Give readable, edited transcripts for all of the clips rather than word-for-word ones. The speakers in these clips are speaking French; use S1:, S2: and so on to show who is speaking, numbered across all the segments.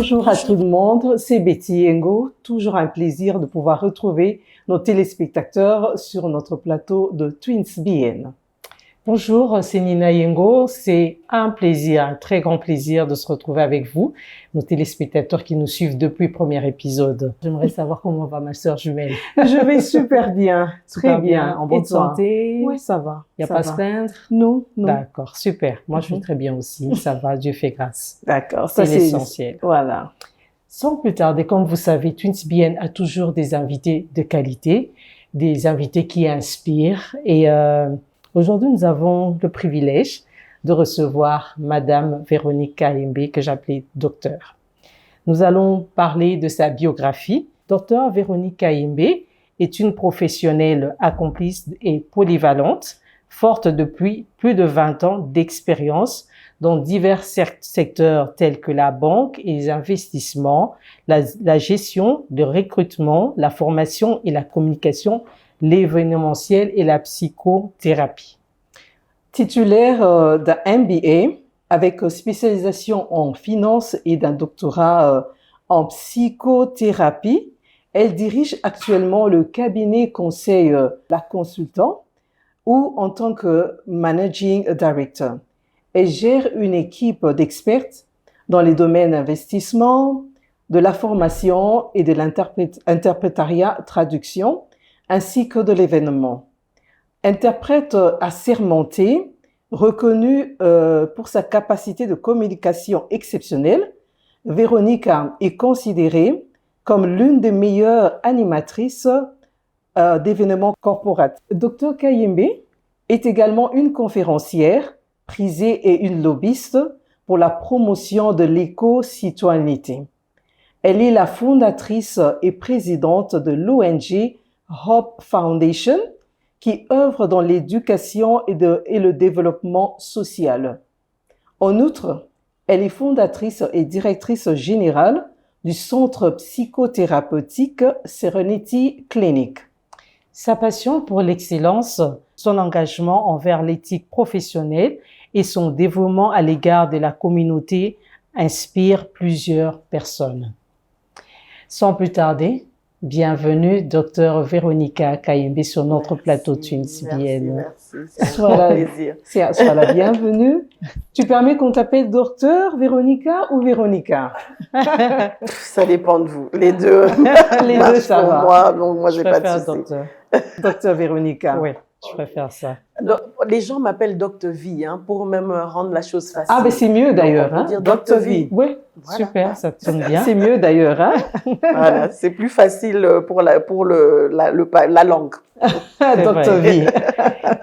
S1: Bonjour à tout le monde, c'est Betty Ngo. Toujours un plaisir de pouvoir retrouver nos téléspectateurs sur notre plateau de TwinsBN. Bonjour, c'est Nina Yengo. C'est un plaisir, un très grand plaisir de se retrouver avec vous, nos téléspectateurs qui nous suivent depuis le premier épisode. J'aimerais savoir comment va ma sœur jumelle.
S2: Je vais super bien, très bien.
S1: En bonne santé?
S2: Oui, ça va.
S1: Il n'y a pas à se plaindre?
S2: Non, non.
S1: D'accord, super. Moi, je suis très bien aussi. Ça va, Dieu fait grâce.
S2: D'accord,
S1: c'est l'essentiel.
S2: Voilà.
S1: Sans plus tarder, comme vous savez, TwinsBN a toujours des invités de qualité, des invités qui inspirent. Et aujourd'hui, nous avons le privilège de recevoir Madame Véronique Kayembe, que j'appelais docteur. Nous allons parler de sa biographie. Docteur Véronique Kayembe est une professionnelle accomplie et polyvalente, forte depuis plus de 20 ans d'expérience dans divers secteurs tels que la banque et les investissements, la gestion, le recrutement, la formation et la communication, l'événementiel et la psychothérapie.
S2: Titulaire d'un MBA avec spécialisation en finance et d'un doctorat en psychothérapie, elle dirige actuellement le cabinet conseil La Consultant ou en tant que Managing Director. Elle gère une équipe d'experts dans les domaines investissement, de la formation et de l'interprétariat traduction, ainsi que de l'événement. Interprète assermentée, reconnue pour sa capacité de communication exceptionnelle, Véronica est considérée comme l'une des meilleures animatrices d'événements corporatifs. Dr Kayembe est également une conférencière prisée et une lobbyiste pour la promotion de l'éco-citoyenneté. Elle est la fondatrice et présidente de l'ONG Hope Foundation, qui œuvre dans l'éducation et le développement social. En outre, elle est fondatrice et directrice générale du centre psychothérapeutique Serenity Clinic.
S1: Sa passion pour l'excellence, son engagement envers l'éthique professionnelle et son dévouement à l'égard de la communauté inspirent plusieurs personnes. Sans plus tarder, bienvenue Dr Véronica Kayembe sur notre plateau TwinsBN.
S3: Merci, c'est un plaisir.
S2: Sois la bienvenue. Tu permets qu'on t'appelle docteur Véronica ou Véronica?
S3: Ça dépend de vous. Les deux.
S2: Les deux, ça va.
S3: Moi, donc moi, j'ai pas de souci.
S1: Docteur.
S2: Docteur Véronica.
S1: Oui, je préfère ça.
S3: Donc, les gens m'appellent Docteur V, pour même rendre la chose facile.
S2: Ah, ben c'est mieux d'ailleurs,
S3: on peut dire Docteur V.
S2: Oui,
S3: Voilà.
S1: Super, ça sonne bien.
S2: c'est mieux d'ailleurs, hein.
S3: Voilà, c'est plus facile pour la langue.
S2: Docteur V.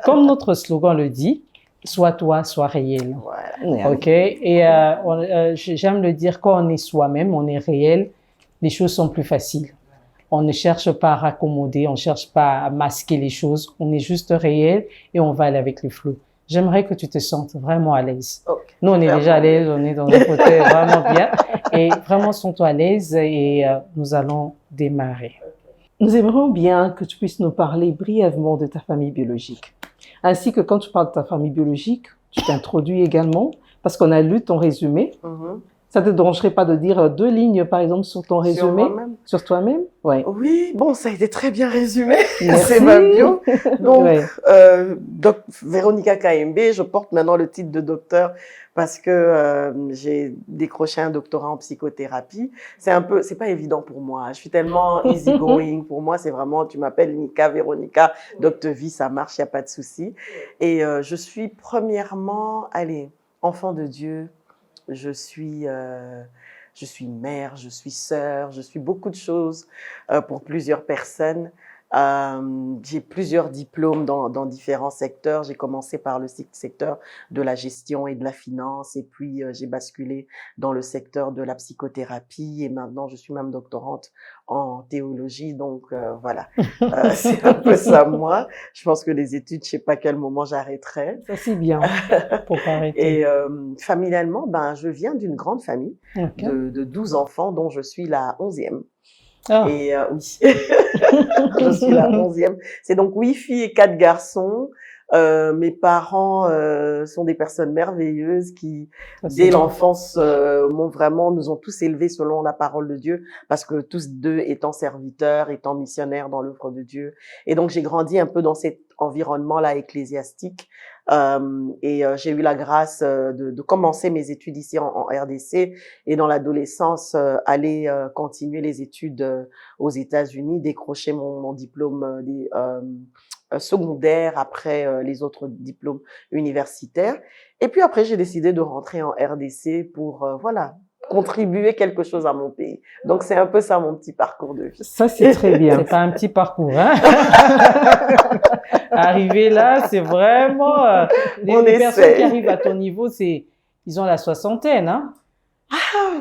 S1: Comme notre slogan le dit, sois toi, sois réel.
S3: Voilà.
S1: Ok. Et j'aime le dire, quand on est soi-même, on est réel, les choses sont plus faciles. On ne cherche pas à raccommoder, on ne cherche pas à masquer les choses. On est juste réel et on va aller avec le flot. J'aimerais que tu te sentes vraiment à l'aise.
S3: Okay.
S1: Nous, on est déjà à l'aise, on est dans le côté vraiment bien. Et vraiment, sens-toi à l'aise et nous allons démarrer.
S2: Nous aimerions bien que tu puisses nous parler brièvement de ta famille biologique. Ainsi que quand tu parles de ta famille biologique, tu t'introduis également, parce qu'on a lu ton résumé. Ça ne te dérangerait pas de dire 2 lignes, par exemple, sur ton résumé? Sur toi-même? Ouais.
S3: Oui, bon, ça a été très bien résumé.
S2: Merci.
S3: C'est ma bio. Donc,
S2: Ouais.
S3: Véronica Kayembe, je porte maintenant le titre de docteur parce que j'ai décroché un doctorat en psychothérapie. C'est pas évident pour moi. Je suis tellement easygoing. Pour moi, c'est vraiment, tu m'appelles Nika, Véronica, Docteur V, ça marche, il n'y a pas de souci. Et je suis premièrement, enfant de Dieu. Je suis mère, je suis sœur, je suis beaucoup de choses pour plusieurs personnes. J'ai plusieurs diplômes dans différents secteurs. J'ai commencé par le secteur de la gestion et de la finance et puis j'ai basculé dans le secteur de la psychothérapie et maintenant je suis même doctorante en théologie. Donc voilà, c'est un peu ça moi. Je pense que les études, je sais pas à quel moment j'arrêterai.
S2: Ça c'est bien.
S1: Pour pas arrêter.
S3: Et familialement, je viens d'une grande famille de 12 enfants dont je suis la 11e.
S1: Ah.
S3: Et oui, je suis la 11e. C'est donc 8 filles et 4 garçons. Mes parents sont des personnes merveilleuses qui,
S1: Ça, c'est
S3: dès
S1: bien.
S3: l'enfance, nous ont tous élevés selon la parole de Dieu, parce que tous deux étant serviteurs, étant missionnaires dans l'œuvre de Dieu. Et donc, j'ai grandi un peu dans cet environnement-là ecclésiastique. J'ai eu la grâce de commencer mes études ici en RDC, et dans l'adolescence, aller continuer les études aux États-Unis, décrocher mon diplôme secondaire après les autres diplômes universitaires. Et puis après, j'ai décidé de rentrer en RDC pour, voilà, contribuer quelque chose à mon pays. Donc, c'est un peu ça mon petit parcours de vie.
S2: Ça, c'est très bien.
S1: C'est pas un petit parcours, hein. Arriver là, c'est vraiment
S3: On
S1: les personnes
S3: essaie.
S1: qui arrivent à ton niveau, ils ont la soixantaine, hein.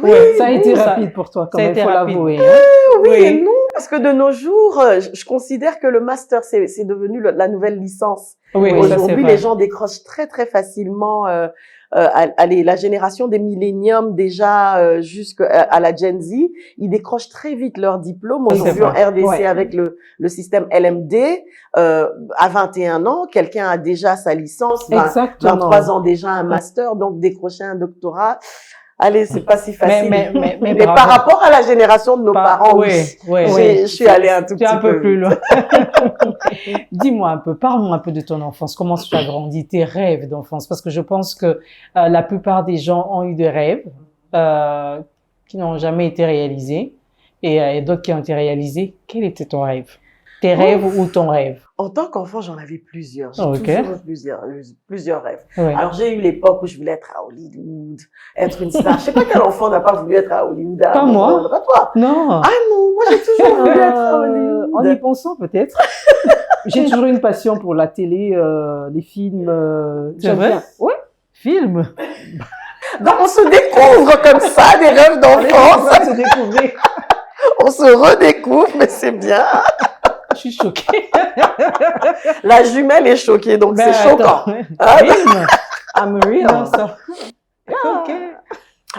S2: Ouais, ça a été
S1: ça-
S2: rapide pour toi, quand
S1: ça a
S2: même,
S1: été
S2: faut
S1: rapide.
S2: l'avouer. Hein.
S3: Oui et non, parce que de nos jours, je considère que le master, c'est devenu la nouvelle licence.
S1: Oui, ça, c'est
S3: Aujourd'hui,
S1: vrai.
S3: les gens décrochent très, très facilement. Allez, la génération des milléniums, déjà jusqu'à la Gen Z, ils décrochent très vite leur diplôme.
S1: Oui, c'est
S3: Aujourd'hui, en
S1: vrai.
S3: RDC,
S2: Ouais.
S3: avec le système LMD, à 21 ans, quelqu'un a déjà sa licence,
S2: Exactement.
S3: 23 ans déjà un master, donc décrocher un doctorat. Allez, c'est pas si facile.
S1: Mais
S3: Mais
S1: bravo.
S3: par rapport à la génération de nos parents,
S1: oui,
S3: oui.
S1: oui.
S3: Je suis allée un tout
S1: Tu es
S3: petit
S1: un peu plus
S3: vite.
S1: loin. Dis-moi un peu, parle-moi un peu de ton enfance. Comment tu as grandi, tes rêves d'enfance? Parce que je pense que la plupart des gens ont eu des rêves qui n'ont jamais été réalisés et d'autres qui ont été réalisés. Quel était ton rêve? Tes rêves ou ton rêve?
S3: En tant qu'enfant, j'en avais plusieurs. J'ai
S1: Ok.
S3: toujours eu plusieurs rêves.
S1: Oui.
S3: Alors, j'ai eu l'époque où je voulais être à Hollywood, être une star. Je sais pas quel enfant n'a pas voulu être à Hollywood.
S1: Pas moi.
S3: Pas toi.
S1: Non.
S3: Ah non, moi j'ai toujours voulu être à Hollywood.
S2: En y pensant, peut-être. J'ai toujours une passion pour la télé, les films.
S1: C'est
S2: j'aime
S1: vrai?
S2: bien. Ouais.
S1: Film.
S3: Donc, on se découvre comme ça des rêves
S2: On
S3: d'enfance.
S2: va se découvrir.
S3: On se redécouvre, mais c'est bien.
S1: Je suis choquée.
S3: La jumelle est choquée, donc
S1: Ben,
S3: c'est choquant.
S1: attends.
S3: Ah,
S1: Film.
S2: I'm real.
S1: Non, ça. Ok.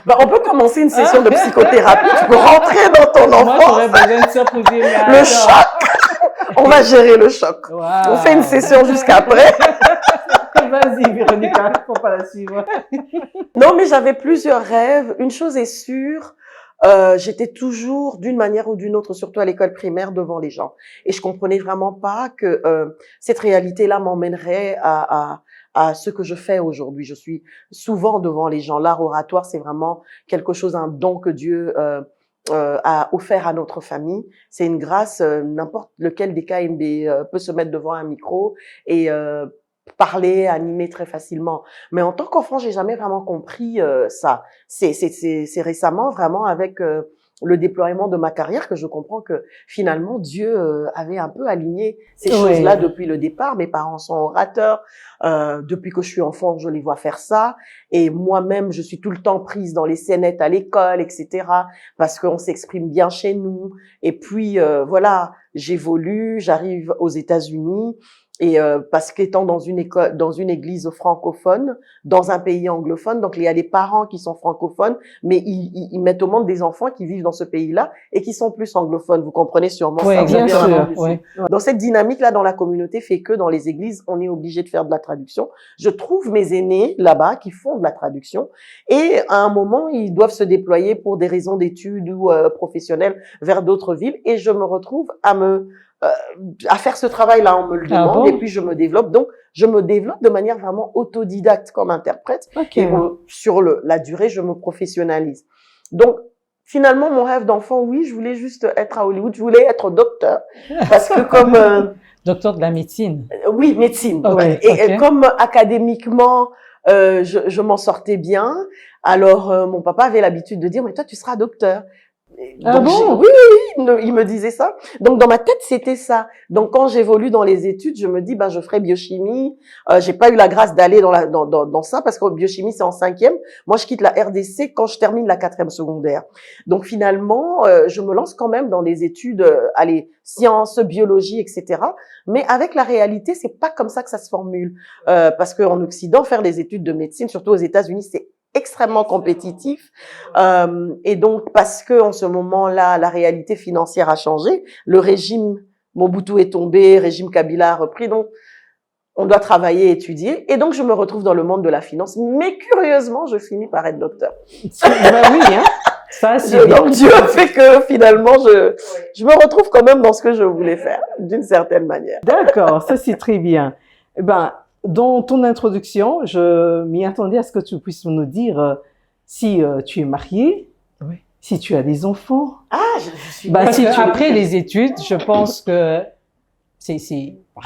S3: Ben, on peut commencer une session de psychothérapie. Tu peux rentrer dans ton
S1: Moi,
S3: enfance.
S1: j'aurais besoin de ça pour dire, mais
S3: Le
S1: attends.
S3: choc. On va gérer le choc.
S1: Wow.
S3: On fait une session jusqu'après.
S2: Vas-y, Véronica, faut pas la suivre.
S3: Non, mais j'avais plusieurs rêves. Une chose est sûre, j'étais toujours, d'une manière ou d'une autre, surtout à l'école primaire, devant les gens. Et je comprenais vraiment pas que cette réalité-là m'emmènerait à ce que je fais aujourd'hui. Je suis souvent devant les gens. L'art oratoire, c'est vraiment quelque chose, un don que Dieu a offert à notre famille. C'est une grâce. N'importe lequel des KMB peut se mettre devant un micro et parler, animer très facilement. Mais en tant qu'enfant, j'ai jamais vraiment compris ça. C'est récemment vraiment avec le déploiement de ma carrière que je comprends que finalement Dieu avait un peu aligné ces
S2: Oui.
S3: choses-là depuis le départ. Mes parents sont orateurs. Depuis que je suis enfant, je les vois faire ça. Et moi-même, je suis tout le temps prise dans les scénettes à l'école, etc. Parce qu'on s'exprime bien chez nous. Et puis voilà, j'évolue, j'arrive aux États-Unis. Et parce qu'étant dans une école, dans une église francophone, dans un pays anglophone, donc il y a des parents qui sont francophones, mais ils mettent au monde des enfants qui vivent dans ce pays-là et qui sont plus anglophones. Vous comprenez sûrement
S1: Oui,
S3: ça.
S2: bien
S3: vous
S2: sûr,
S3: avez entendu ça.
S1: oui.
S3: Dans cette dynamique-là, dans la communauté, fait que dans les églises, on est obligé de faire de la traduction. Je trouve mes aînés là-bas qui font de la traduction et à un moment, ils doivent se déployer pour des raisons d'études ou professionnelles vers d'autres villes et je me retrouve à faire ce travail-là, on me le
S1: Ah
S3: demande,
S1: bon?
S3: et puis je me développe. Donc, je me développe de manière vraiment autodidacte comme interprète.
S2: Ok.
S3: Et sur la durée, je me professionnalise. Donc, finalement, mon rêve d'enfant, oui, je voulais juste être à Hollywood, je voulais être docteur. Parce que comme,
S1: Docteur de la médecine.
S3: oui, médecine.
S1: Ok,
S3: Ouais. Et
S1: ok.
S3: comme académiquement, je m'en sortais bien, alors mon papa avait l'habitude de dire, mais toi, tu seras docteur.
S2: Ah
S3: Donc,
S2: bon?
S3: oui, il me disait ça. Donc dans ma tête, c'était ça. Donc quand j'évolue dans les études, je me dis, je ferai biochimie. J'ai pas eu la grâce d'aller dans ça parce que biochimie c'est en 5e. Moi, je quitte la RDC quand je termine la 4e secondaire. Donc finalement, je me lance quand même dans des études, sciences, biologie, etc. Mais avec la réalité, c'est pas comme ça que ça se formule. Parce qu'en Occident, faire des études de médecine, surtout aux États-Unis, c'est extrêmement compétitif et donc parce que en ce moment-là la réalité financière a changé, le régime Mobutu est tombé, régime Kabila a repris, donc on doit travailler, étudier, et donc je me retrouve dans le monde de la finance. Mais curieusement, je finis par être docteur.
S2: Ben oui, hein. Ça, c'est bien.
S3: Donc Dieu a fait que finalement, je me retrouve quand même dans ce que je voulais faire, d'une certaine manière.
S2: D'accord, ça c'est très bien. Eh ben, dans ton introduction, je m'y attendais à ce que tu puisses nous dire si tu es mariée,
S1: Oui.
S2: si tu as des enfants.
S3: Ah, je suis
S1: Bah,
S3: pas
S1: si
S3: sûre.
S1: après les études, je pense que c'est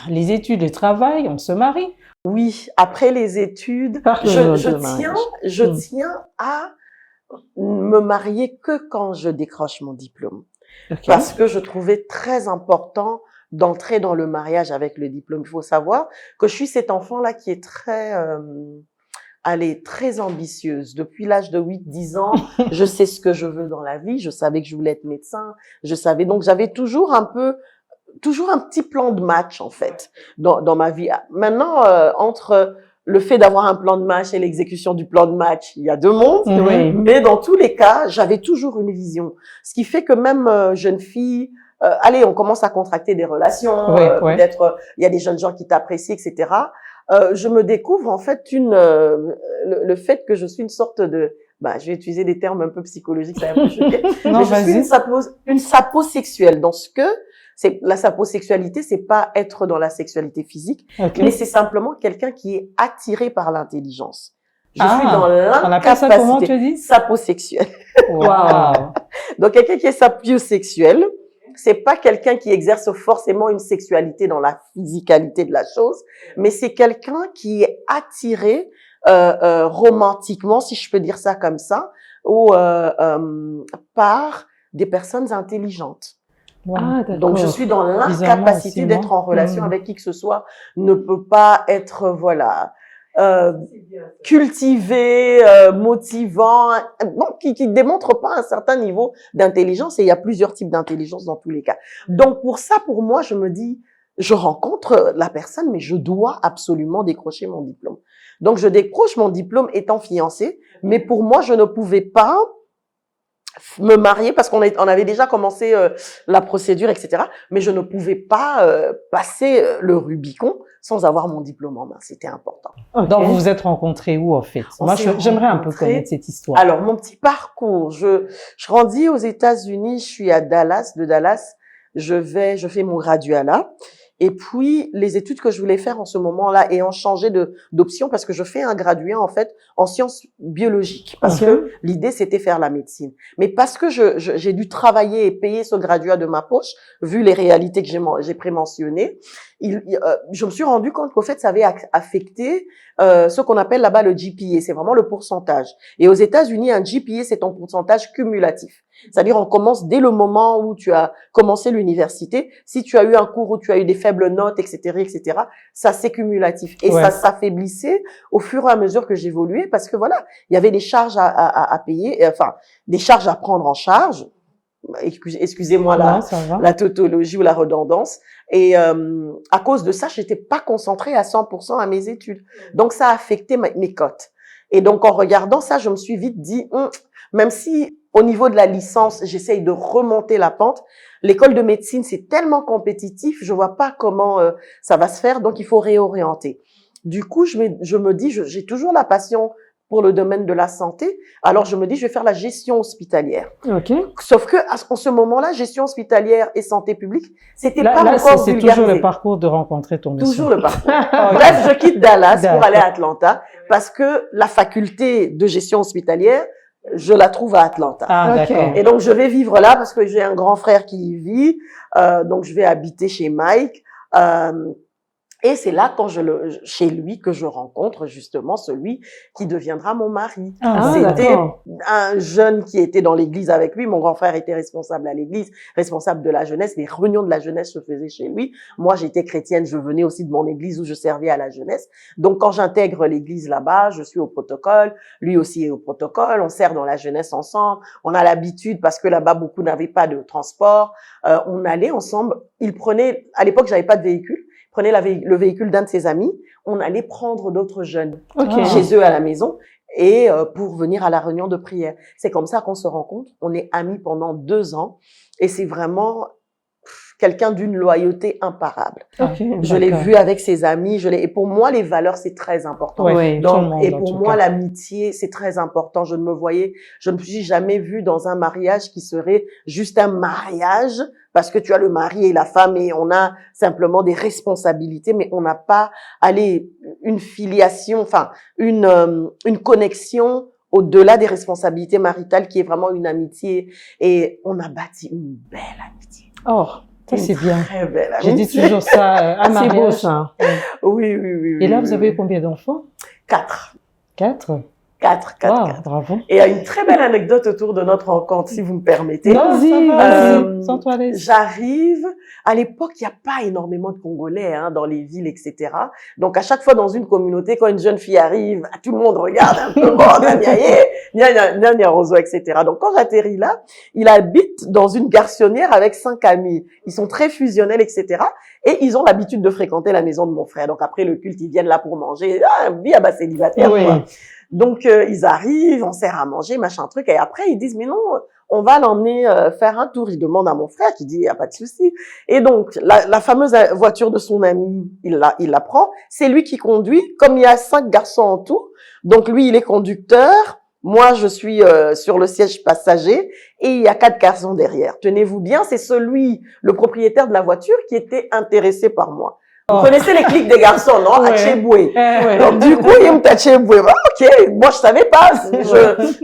S1: les études, le travail, on se marie.
S3: Oui, après les études,
S2: Parle-nous
S3: je
S2: de
S3: tiens,
S2: mariage.
S3: je tiens à me marier que quand je décroche mon diplôme.
S2: Ok.
S3: Parce que je trouvais très important d'entrer dans le mariage avec le diplôme. Il faut savoir que je suis cet enfant-là qui est très, très ambitieuse. Depuis l'âge de 8-10 ans, je sais ce que je veux dans la vie. Je savais que je voulais être médecin. Je savais, donc j'avais toujours un petit plan de match, en fait, dans ma vie. Maintenant, entre le fait d'avoir un plan de match et l'exécution du plan de match, il y a deux mondes.
S2: Oui.
S3: Mais dans tous les cas, j'avais toujours une vision. Ce qui fait que même jeune fille, allez, on commence à contracter des relations, peut-être il y a des jeunes gens qui t'apprécient, etc. Je me découvre en fait le fait que je suis une sorte de, je vais utiliser des termes un peu psychologiques, ça va un peu choquer.
S1: Non,
S3: Mais je suis
S1: vas-y.
S3: une saposexuelle dans ce que c'est la saposexualité, c'est pas être dans la sexualité physique,
S1: Ok.
S3: mais c'est simplement quelqu'un qui est attiré par l'intelligence. Je
S1: Ah,
S3: suis dans
S1: on appelle ça comment, tu
S3: l'incapacité
S1: dis?
S3: saposexuelle.
S1: Waouh.
S3: Donc quelqu'un qui est sapiosexuel, c'est pas quelqu'un qui exerce forcément une sexualité dans la physicalité de la chose, mais c'est quelqu'un qui est attiré romantiquement, si je peux dire ça comme ça, ou par des personnes intelligentes.
S2: Ah, d'accord.
S3: Donc je suis dans
S1: Bizarrement
S3: l'incapacité
S1: aussi,
S3: d'être
S1: moi.
S3: en relation avec qui que ce soit, ne peut pas être cultivé, motivant, bon, qui démontre pas un certain niveau d'intelligence, et il y a plusieurs types d'intelligence dans tous les cas. Donc pour ça, pour moi, je me dis, je rencontre la personne, mais je dois absolument décrocher mon diplôme. Donc je décroche mon diplôme étant fiancée, mais pour moi, je ne pouvais pas me marier parce qu'on avait déjà commencé la procédure, etc. Mais je ne pouvais pas passer le Rubicon sans avoir mon diplôme en main. C'était important.
S2: Ok.
S1: Donc, vous vous êtes rencontrés où, en fait?
S3: On
S1: Moi,
S3: s'est
S1: j'aimerais un peu
S3: rencontrés.
S1: connaître cette histoire.
S3: Alors, mon petit parcours, je grandis aux États-Unis, je suis à Dallas, de Dallas, je fais mon graduat là. Et puis, les études que je voulais faire en ce moment-là, ayant changé d'option, parce que je fais un graduat, en fait, en sciences biologiques, parce que l'idée, c'était faire la médecine. Mais parce que j'ai dû travailler et payer ce graduat de ma poche, vu les réalités que j'ai prémentionnées, je me suis rendu compte qu'au fait, ça avait affecté ce qu'on appelle là-bas le GPA. C'est vraiment le pourcentage. Et aux États-Unis, un GPA, c'est ton pourcentage cumulatif. C'est-à-dire, on commence dès le moment où tu as commencé l'université. Si tu as eu un cours où tu as eu des faibles notes, etc., etc., ça c'est cumulatif. Et ça s'affaiblissait au fur et à mesure que j'évoluais parce que voilà, il y avait des charges à payer, enfin, des charges à prendre en charge. Excusez-moi la tautologie ou la redondance. Et à cause de ça, j'étais pas concentrée à 100% à mes études. Donc, ça a affecté mes cotes. Et donc, en regardant ça, je me suis vite dit, même si au niveau de la licence, j'essaye de remonter la pente, l'école de médecine, c'est tellement compétitif, je vois pas comment ça va se faire, donc il faut réorienter. Du coup, je me dis, j'ai toujours la passion pour le domaine de la santé, alors je me dis, je vais faire la gestion hospitalière.
S2: Ok.
S3: Sauf que en ce moment-là, gestion hospitalière et santé publique, c'était pas encore vulgarisé.
S1: C'est toujours le parcours de rencontrer ton monsieur.
S3: Toujours le parcours. Bref, je quitte Dallas pour aller à Atlanta parce que la faculté de gestion hospitalière, je la trouve à Atlanta.
S1: Ah, d'accord.
S3: Et donc, je vais vivre là parce que j'ai un grand frère qui y vit. Donc, je vais habiter chez Mike. Et c'est là, chez lui, que je rencontre justement celui qui deviendra mon mari. C'était un jeune qui était dans l'église avec lui. Mon grand frère était responsable à l'église, responsable de la jeunesse. Les réunions de la jeunesse se faisaient chez lui. Moi, j'étais chrétienne. Je venais aussi de mon église où je servais à la jeunesse. Donc, quand j'intègre l'église là-bas, je suis au protocole. Lui aussi est au protocole. On sert dans la jeunesse ensemble. On a l'habitude, parce que là-bas, beaucoup n'avaient pas de transport. On allait ensemble. Il prenait, à l'époque, j'avais pas de véhicule. Prenait le véhicule d'un de ses amis, on allait prendre d'autres jeunes chez eux à la maison et pour venir à la réunion de prière. C'est comme ça qu'on se rencontre. On est amis pendant 2 ans et c'est vraiment quelqu'un d'une loyauté imparable.
S2: Okay,
S3: je l'ai vu avec ses amis, et pour moi, les valeurs, c'est très important.
S2: Ouais,
S3: Donc, et pour moi, l'amitié, c'est très important. Je ne me suis jamais vue dans un mariage qui serait juste un mariage parce que tu as le mari et la femme et on a simplement des responsabilités, mais on n'a pas, une filiation, enfin, une connexion au-delà des responsabilités maritales qui est vraiment une amitié. Et on a bâti une belle amitié.
S2: Oh, ça c'est bien.
S3: Très belle amitié.
S2: J'ai dit toujours ça à mariage.
S1: C'est beau ça.
S3: Oui.
S1: Et là, vous avez combien d'enfants?
S3: 4.
S1: 4?
S3: 4.
S1: Bravo.
S3: Et il y a une très belle anecdote autour de notre rencontre, si vous me permettez.
S1: Vas-y, sens-toi à l'aise.
S3: J'arrive, à l'époque, il n'y a pas énormément de Congolais dans les villes, etc. Donc, à chaque fois dans une communauté, quand une jeune fille arrive, tout le monde regarde un peu, Roso, etc. Donc, quand j'atterris là, il habite dans une garçonnière avec 5 amis. Ils sont très fusionnels, etc. Et ils ont l'habitude de fréquenter la maison de mon frère. Donc, après le culte, ils viennent là pour manger. Vie à bas célibataire, quoi. Donc, ils arrivent, on sert à manger, machin truc. Et après, ils disent, mais non, on va l'emmener faire un tour. Il demande à mon frère qui dit, il n'y a pas de souci. Et donc, la fameuse voiture de son ami, il la prend. C'est lui qui conduit. Comme il y a 5 garçons en tout, donc lui, il est conducteur. Moi, je suis sur le siège passager et il y a 4 garçons derrière. Tenez-vous bien, c'est le propriétaire de la voiture qui était intéressé par moi. Vous connaissez les clics des garçons, non? Acheboué. Donc, du coup, il me t'acheboué. Ok, moi, je savais pas.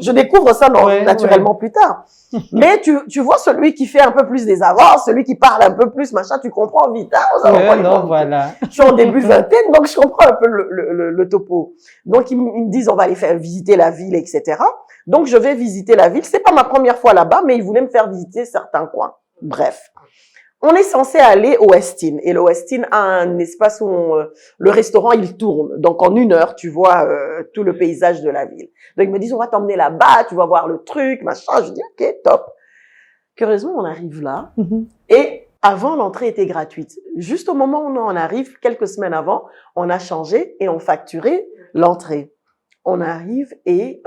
S3: Je découvre ça naturellement plus tard. Mais tu vois celui qui fait un peu plus des avances, celui qui parle un peu plus, machin, tu comprends vite.
S2: Voilà.
S3: Je suis en début vingtaine, donc je comprends un peu le topo. Donc, ils me disent, on va aller faire visiter la ville, etc. Donc, je vais visiter la ville. C'est pas ma première fois là-bas, mais ils voulaient me faire visiter certains coins. Bref. On est censé aller au Westin. Et le Westin a un espace où le restaurant, il tourne. Donc, en 1 heure, tu vois tout le paysage de la ville. Donc, ils me disent, on va t'emmener là-bas, tu vas voir le truc, machin. Je dis, ok, top. Curieusement, on arrive là. Et avant, l'entrée était gratuite. Juste au moment où on arrive, quelques semaines avant, on a changé et on facturait l'entrée. On arrive et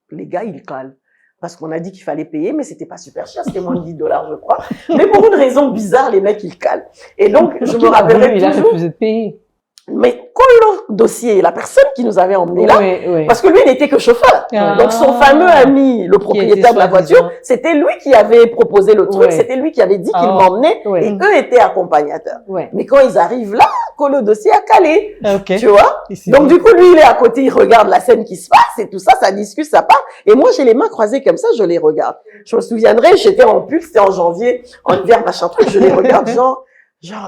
S3: les gars, ils calent. Parce qu'on a dit qu'il fallait payer, mais c'était pas super cher, c'était moins de $10, je crois. Mais pour une raison bizarre, les mecs, ils calent. Et donc, je me rappellerai toujours.
S1: Vous êtes payé.
S3: Mais Colo Dossier, la personne qui nous avait emmenés là, parce que lui, il n'était que chauffeur. Donc, son fameux ami, le propriétaire de la voiture, c'était lui qui avait proposé le truc, c'était lui qui avait dit qu'il m'emmenait, et eux étaient accompagnateurs. Mais quand ils arrivent là, Colo Dossier a calé. Tu vois? Donc, du coup, lui, il est à côté, il regarde la scène qui se passe et tout ça, ça discute, ça part. Et moi, j'ai les mains croisées comme ça, je les regarde. Je me souviendrai, j'étais en pub, c'était en janvier, en hiver, machin truc, je les regarde, genre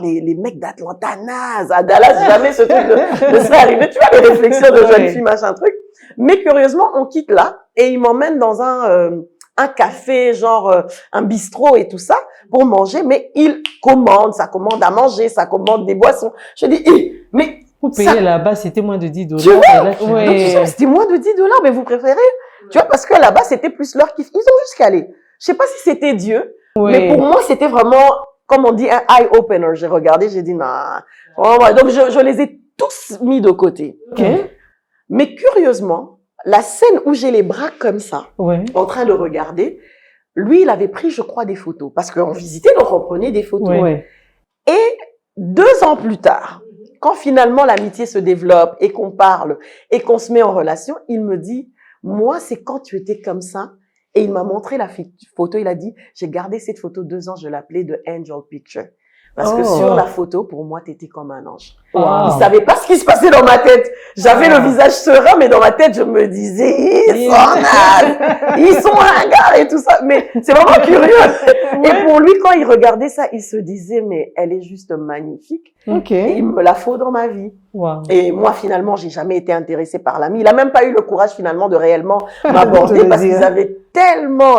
S3: les mecs d'Atlanta, naze, à Dallas, jamais ce truc ne serait arrivé. Tu vois, les réflexions de jeunes filles, machin truc. Mais curieusement, on quitte là et ils m'emmènent dans un café, genre un bistrot et tout ça, pour manger. Mais ils commandent, ça commande à manger, ça commande des boissons. Je dis, mais
S1: vous payez là-bas, c'était moins de $10.
S3: Tu vois, donc, c'était moins de $10, mais vous préférez? Tu vois, parce que là-bas, c'était plus leur kiff. Ils ont juste calé. Je sais pas si c'était Dieu, mais pour moi, c'était vraiment, comme on dit, un eye-opener. J'ai regardé, j'ai dit, non. Donc, je les ai tous mis de côté. Mais curieusement, la scène où j'ai les bras comme ça, en train de regarder, lui, il avait pris, je crois, des photos. Parce qu'on visitait, donc on prenait des photos. Et 2 ans plus tard, quand finalement l'amitié se développe et qu'on parle et qu'on se met en relation, il me dit, moi, c'est quand tu étais comme ça. Et il m'a montré la photo, il a dit, j'ai gardé cette photo 2 ans, je l'appelais The Angel Picture. Parce que sur la photo, pour moi, t'étais comme un ange. Il savait pas ce qui se passait dans ma tête. J'avais le visage serein, mais dans ma tête, je me disais, ils sont nazes, ils sont ringards et tout ça. Mais c'est vraiment curieux. Et pour lui, quand il regardait ça, il se disait, mais elle est juste magnifique. Et il me la faut dans ma vie. Et moi, finalement, j'ai jamais été intéressée par l'ami. Il a même pas eu le courage, finalement, de réellement m'aborder parce qu'ils avaient tellement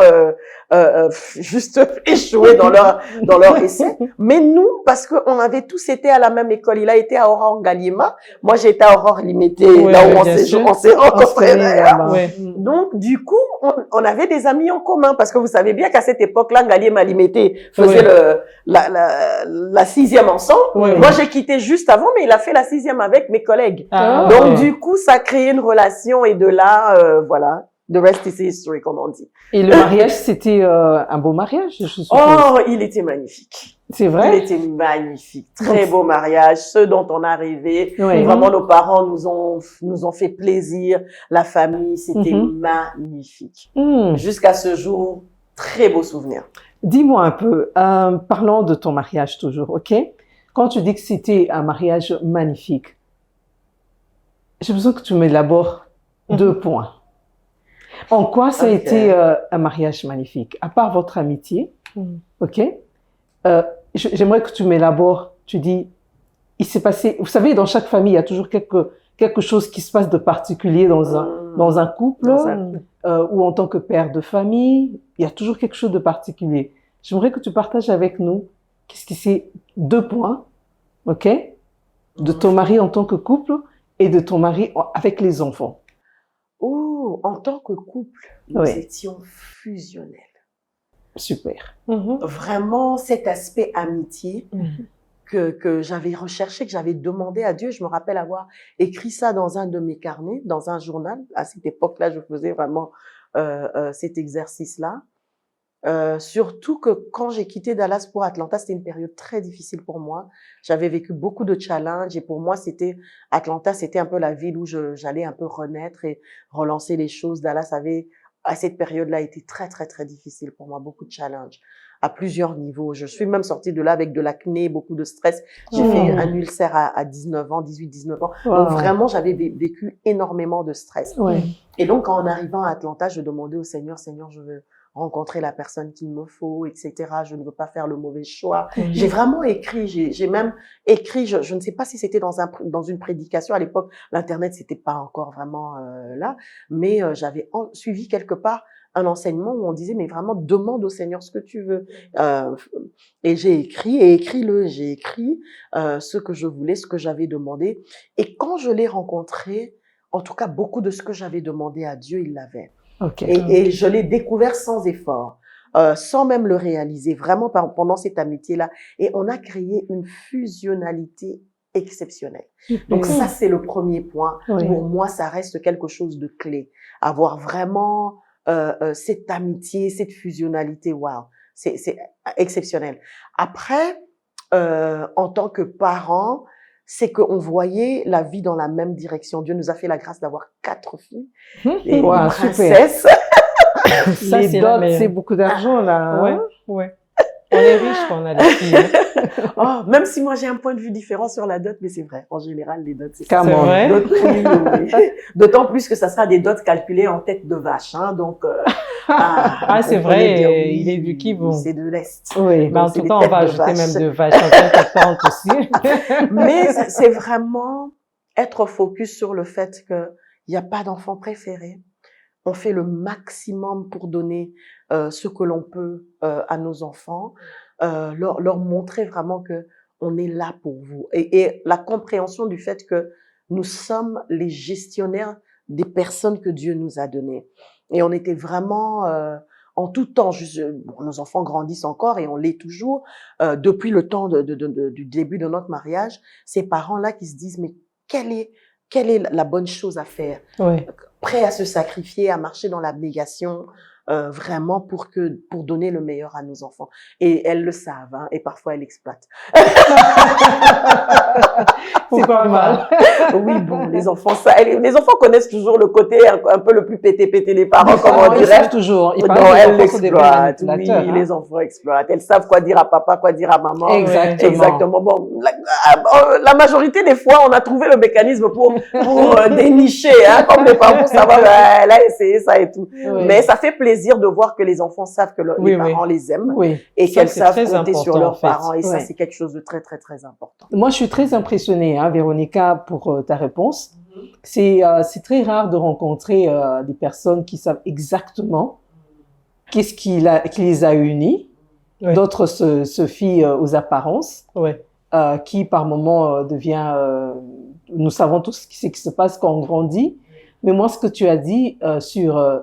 S3: juste échoué dans leur essai. Mais nous, parce qu'on avait tous été à la même école. Il a été à Aurore Ngaliema. Moi, j'ai été à Aurore Limité, là où on s'est rencontrés. Donc, du coup, on avait des amis en commun parce que vous savez bien qu'à cette époque-là, Ngaliema Limité faisait la 6e ensemble. Moi, j'ai quitté juste avant, mais il a fait la 6e avec mes collègues. Donc, du coup, ça a créé une relation et de là, voilà. The rest is history, comme on dit.
S2: Et le mariage, c'était un beau mariage, je suppose.
S3: Oh, il était magnifique.
S2: C'est vrai?
S3: Il était magnifique. Très beau mariage. Ceux dont on est arrivé.
S2: Oui.
S3: Vraiment, nos parents nous ont fait plaisir. La famille, c'était magnifique. Jusqu'à ce jour, très beau souvenir.
S2: Dis-moi un peu, parlons de ton mariage toujours, ok? Quand tu dis que c'était un mariage magnifique, j'ai besoin que tu m'élabores 2 points. En quoi ça a été un mariage magnifique? À part votre amitié, ok? J'aimerais que tu m'élabores. Tu dis, il s'est passé. Vous savez, dans chaque famille, il y a toujours quelque chose qui se passe de particulier dans un couple, ou en tant que père de famille. Il y a toujours quelque chose de particulier. J'aimerais que tu partages avec nous qu'est-ce qui c'est 2 points, ok? De ton mari en tant que couple et de ton mari avec les enfants.
S3: Oh, en tant que couple, nous étions fusionnels.
S2: Super.
S3: Vraiment, cet aspect amitié que j'avais recherché, que j'avais demandé à Dieu. Je me rappelle avoir écrit ça dans un de mes carnets, dans un journal. À cette époque-là, je faisais vraiment cet exercice-là. Surtout que quand j'ai quitté Dallas pour Atlanta, c'était une période très difficile pour moi. J'avais vécu beaucoup de challenges et pour moi, Atlanta, c'était un peu la ville où j'allais un peu renaître et relancer les choses. Dallas à cette période-là, été très, très, très difficile pour moi. Beaucoup de challenges à plusieurs niveaux. Je suis même sortie de là avec de l'acné, beaucoup de stress. J'ai fait un ulcère à 19 ans, 18, 19 ans. Donc vraiment, j'avais vécu énormément de stress. Et donc, en arrivant à Atlanta, je demandais au Seigneur, je veux rencontrer la personne qu'il me faut, etc. Je ne veux pas faire le mauvais choix. J'ai vraiment écrit, j'ai même écrit, je ne sais pas si c'était dans une prédication. À l'époque, l'Internet, c'était pas encore vraiment là, mais j'avais suivi quelque part un enseignement où on disait, mais vraiment, demande au Seigneur ce que tu veux. Et j'ai écrit, j'ai écrit ce que je voulais, ce que j'avais demandé. Et quand je l'ai rencontré, en tout cas, beaucoup de ce que j'avais demandé à Dieu, il l'avait. Et je l'ai découvert sans effort, sans même le réaliser, vraiment pendant cette amitié-là. Et on a créé une fusionnalité exceptionnelle. Donc ça, c'est le premier point. Pour moi, ça reste quelque chose de clé. Avoir vraiment cette amitié, cette fusionnalité, waouh, c'est exceptionnel. Après, en tant que parents, c'est qu'on voyait la vie dans la même direction. Dieu nous a fait la grâce d'avoir 4 filles et une princesse.
S2: Ça, les dots, c'est beaucoup d'argent, là.
S1: Ouais. On est riche quand on a des filles.
S3: Oh, même si moi j'ai un point de vue différent sur la dot, mais c'est vrai. En général, les dots, c'est
S1: vrai.
S3: Oui. D'autant plus que ça sera des dots calculées en tête de vache, hein. Donc,
S1: c'est vrai. Il est du Kivu.
S3: C'est de l'Est.
S1: Oui. Mais en tout cas, on va ajouter même de vaches en tête de aussi.
S3: Mais c'est vraiment être focus sur le fait que il n'y a pas d'enfant préféré. On fait le maximum pour donner ce que l'on peut à nos enfants, leur montrer vraiment que on est là pour vous. Et la compréhension du fait que nous sommes les gestionnaires des personnes que Dieu nous a données. Et on était vraiment en tout temps, nos enfants grandissent encore et on l'est toujours. Depuis le temps du début de notre mariage, ces parents-là qui se disent, mais quelle est la bonne chose à faire? Prêt à se sacrifier, à marcher dans l'abnégation, vraiment pour donner le meilleur à nos enfants. Et elles le savent, hein, et parfois elles exploitent.
S1: C'est pas mal.
S3: Oui, bon, les enfants connaissent toujours le côté un peu le plus pété des parents, comme on dirait.
S2: Ils toujours.
S3: Elles exploitent. Oui, hein. Les enfants exploitent. Elles savent quoi dire à papa, quoi dire à maman. Exactement. Bon, la majorité des fois, on a trouvé le mécanisme pour dénicher, hein, comme les parents, pour savoir, elle a essayé ça et tout. Mais ça fait plaisir de voir que les enfants savent que les parents les aiment et qu'elles savent compter sur leurs parents. Et ça, c'est quelque chose de très, très, très important.
S2: Moi, je suis très impressionnée, hein, Véronica, pour ta réponse. C'est très rare de rencontrer des personnes qui savent exactement qu'est-ce qui les a unis. D'autres se fient aux apparences, qui par moments devient... nous savons tous ce qui se passe quand on grandit. Mais moi, ce que tu as dit sur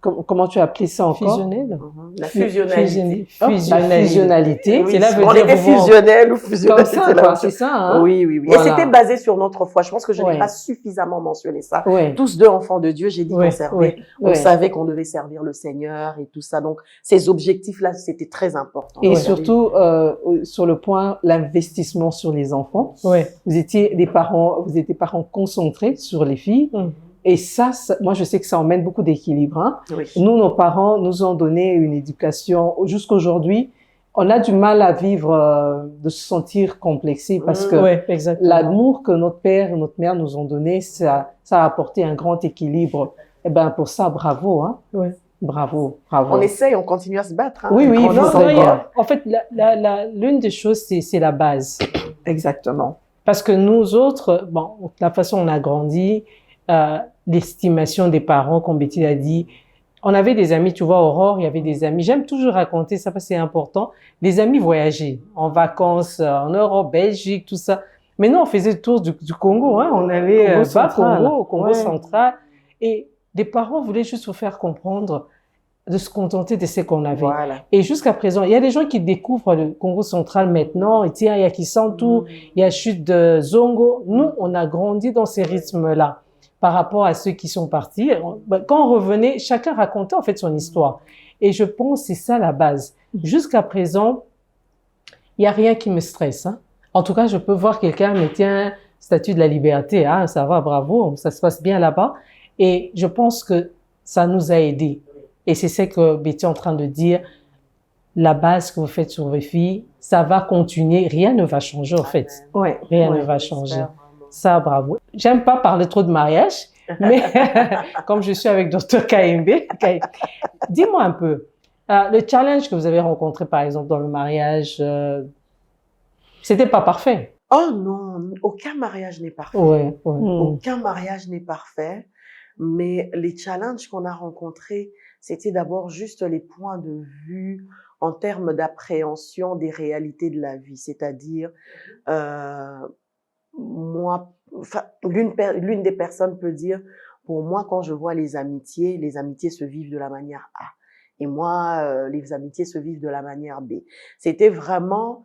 S2: comment tu as appelé ça encore?
S1: Fusionnel.
S3: La fusionnalité.
S2: La fusionnalité.
S3: Oui,
S1: C'est là veut
S3: on
S1: dire
S3: était fusionnel ou fusionnel.
S2: Comme ça, quoi, c'est ça, hein?
S3: Oui, oui, oui.
S2: Voilà.
S3: Et c'était basé sur notre foi. Je pense que je n'ai
S2: Ouais.
S3: pas suffisamment mentionné ça.
S2: Ouais.
S3: Tous deux enfants de Dieu, j'ai dit
S1: Ouais,
S3: qu'on servait.
S1: ouais,
S3: On
S2: ouais.
S3: savait qu'on devait servir le Seigneur et tout ça. Donc, ces objectifs-là, c'était très important.
S2: Et
S1: Ouais.
S2: surtout, sur le point, l'investissement sur les enfants.
S1: Ouais.
S2: Vous étiez parents concentrés sur les filles. Et ça, moi, je sais que ça emmène beaucoup d'équilibre, hein.
S3: Oui.
S2: Nous, nos parents nous ont donné une éducation. Jusqu'aujourd'hui, on a du mal à vivre, de se sentir complexé parce que
S1: Ouais, exactement.
S2: l'amour que notre père et notre mère nous ont donné, ça a apporté un grand équilibre. Eh ben, pour ça, bravo, hein.
S1: Ouais.
S2: Bravo, bravo.
S3: On essaye, on continue à se battre. Hein.
S2: Oui, oui,
S3: Quand
S2: non,
S3: nous
S2: non,
S3: sommes-
S2: bien.
S1: En fait, l'une des choses, c'est la base.
S2: Exactement.
S1: Parce que nous autres, bon, la façon dont on a grandi, l'estimation des parents, comme Betty l'a dit, on avait des amis, tu vois, Aurore, il y avait des amis. J'aime toujours raconter ça parce que c'est important. Les amis voyageaient en vacances en Europe, Belgique, tout ça. Mais nous, on faisait le tour du Congo, hein. On allait
S2: Congo
S1: bas
S2: central.
S1: Congo, au Congo
S2: Ouais.
S1: central. Et des parents voulaient juste vous faire comprendre de se contenter de ce qu'on avait.
S3: Voilà.
S1: Et jusqu'à présent, il y a des gens qui découvrent le Congo central maintenant. Et tiens, il y a Kisantu, il y a chute de Zongo. Nous, on a grandi dans ces rythmes-là par rapport à ceux qui sont partis. Quand on revenait, chacun racontait en fait son histoire. Et je pense que c'est ça la base. Jusqu'à présent, il n'y a rien qui me stresse, hein. En tout cas, je peux voir quelqu'un, mais tiens, statue de la liberté, hein, ça va, bravo, ça se passe bien là-bas. Et je pense que ça nous a aidés. Et c'est ce que Betty est en train de dire. La base que vous faites sur vos filles, ça va continuer. Rien ne va changer, en fait.
S2: Ouais.
S1: Rien
S2: ouais.
S1: ne va changer. Ça, bravo. J'aime pas parler trop de mariage, mais comme je suis avec Dr. KMB, dis-moi un peu, le challenge que vous avez rencontré, par exemple, dans le mariage, c'était pas parfait.
S3: Oh non, aucun mariage n'est parfait.
S1: Ouais, ouais.
S3: Aucun mariage n'est parfait. Mais les challenges qu'on a rencontrés, c'était d'abord juste les points de vue en termes d'appréhension des réalités de la vie. C'est-à-dire, moi, enfin, l'une des personnes peut dire, pour moi, quand je vois les amitiés se vivent de la manière A. Et moi, les amitiés se vivent de la manière B. C'était vraiment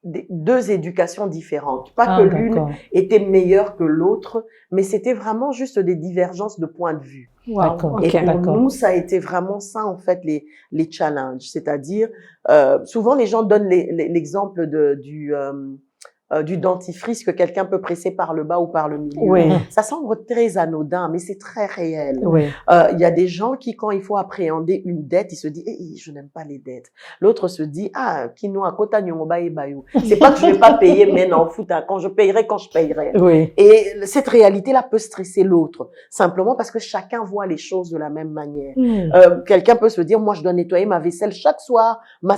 S3: deux éducations différentes. Pas que l'une était meilleure que l'autre, mais c'était vraiment juste des divergences de points de vue.
S1: D'accord.
S3: Et pour nous, ça a été vraiment ça, en fait, les challenges. C'est-à-dire, souvent, les gens donnent l'exemple du dentifrice que quelqu'un peut presser par le bas ou par le milieu.
S2: Oui.
S3: Ça semble très anodin, mais c'est très réel.
S2: Oui.
S3: Il y a des gens qui, quand il faut appréhender une dette, ils se disent hey, je n'aime pas les dettes. L'autre se dit kinoa kota nyongoba e bayou. C'est pas que je vais pas payer, mais non, fout, quand je payerai.
S2: Oui.
S3: Et cette réalité-là peut stresser l'autre, simplement parce que chacun voit les choses de la même manière. Quelqu'un peut se dire moi je dois nettoyer ma vaisselle chaque soir, ma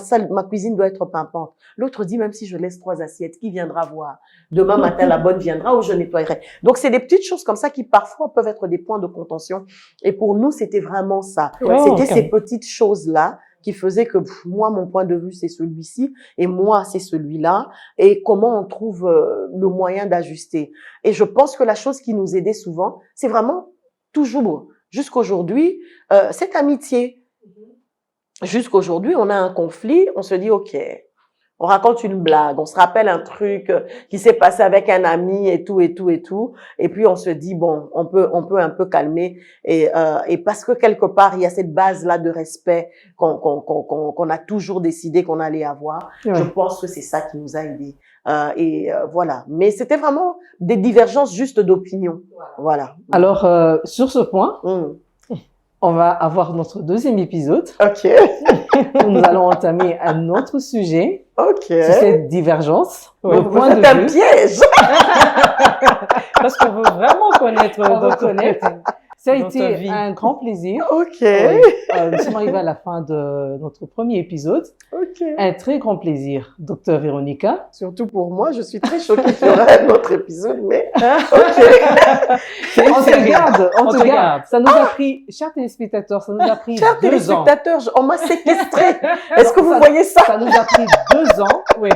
S3: cuisine doit être pimpante. L'autre dit même si je laisse 3 assiettes, qui viendra voir? Demain matin, la bonne viendra ou je nettoierai. Donc, c'est des petites choses comme ça qui parfois peuvent être des points de contention. Et pour nous, c'était vraiment ça. C'était ces petites choses-là qui faisaient que moi, mon point de vue, c'est celui-ci et moi, c'est celui-là. Et comment on trouve le moyen d'ajuster. Et je pense que la chose qui nous aidait souvent, c'est vraiment toujours, jusqu'aujourd'hui, cette amitié. Jusqu'aujourd'hui, on a un conflit, on se dit, OK, on raconte une blague, on se rappelle un truc qui s'est passé avec un ami et tout. Et puis, on se dit, bon, on peut un peu calmer. Et parce que quelque part, il y a cette base-là de respect qu'on a toujours décidé qu'on allait avoir. Ouais. Je pense que c'est ça qui nous a aidés. Voilà. Mais c'était vraiment des divergences juste d'opinion. Voilà.
S2: Alors, sur ce point, on va avoir notre 2e épisode.
S3: OK.
S2: Nous allons entamer un autre sujet.
S3: OK.
S2: Sur cette divergence.
S3: C'est un piège.
S1: Parce qu'on veut vraiment connaître
S2: Ça a été un grand plaisir.
S3: OK.
S2: Nous sommes arrivés à la fin de notre premier épisode.
S3: OK.
S2: Un très grand plaisir, Dr. Véronica.
S3: Surtout pour moi, je suis très choquée qu'il y aura un autre épisode, mais OK.
S2: On te garde. Ça nous a pris, chers téléspectateurs, ça nous a pris 2 ans.
S3: Chers téléspectateurs, on m'a séquestré. Est-ce que vous voyez ça?
S2: Ça nous a pris 2 ans.
S1: Oui.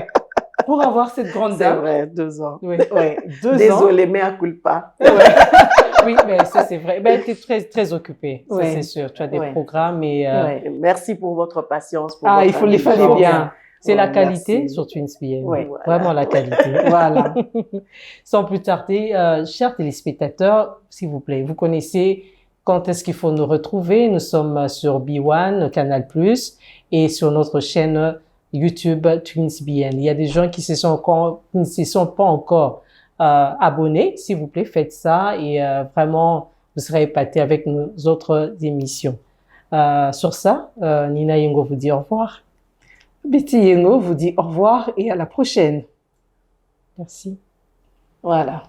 S2: pour avoir cette grande
S3: C'est
S2: dame.
S3: vrai, 2 ans.
S2: Oui, ouais, 2 ans.
S3: Désolée, mais à culpa.
S1: Oui, mais ça c'est vrai. Ben, tu es très, très occupée, ça
S2: Ouais.
S1: c'est sûr. Tu as des
S2: Ouais.
S1: programmes et
S2: Ouais.
S3: Merci pour votre patience. Pour
S2: Ah,
S3: votre
S2: il faut les fallait
S3: indulgence.
S2: bien.
S1: c'est la
S3: Ouais,
S1: qualité
S3: merci.
S1: sur TwinsBN.
S2: Ouais.
S1: Vraiment la qualité.
S2: Voilà.
S1: Sans plus tarder, chers téléspectateurs, s'il vous plaît, vous connaissez quand est-ce qu'il faut nous retrouver. Nous sommes sur B1, Canal+, et sur notre chaîne YouTube TwinsBN. Il y a des gens qui ne se sont pas encore abonnés. S'il vous plaît, faites ça et vraiment, vous serez épatés avec nos autres émissions. Sur ça, Nina Yengo vous dit au revoir.
S2: Betty Yengo vous dit au revoir et à la prochaine.
S1: Merci.
S2: Voilà.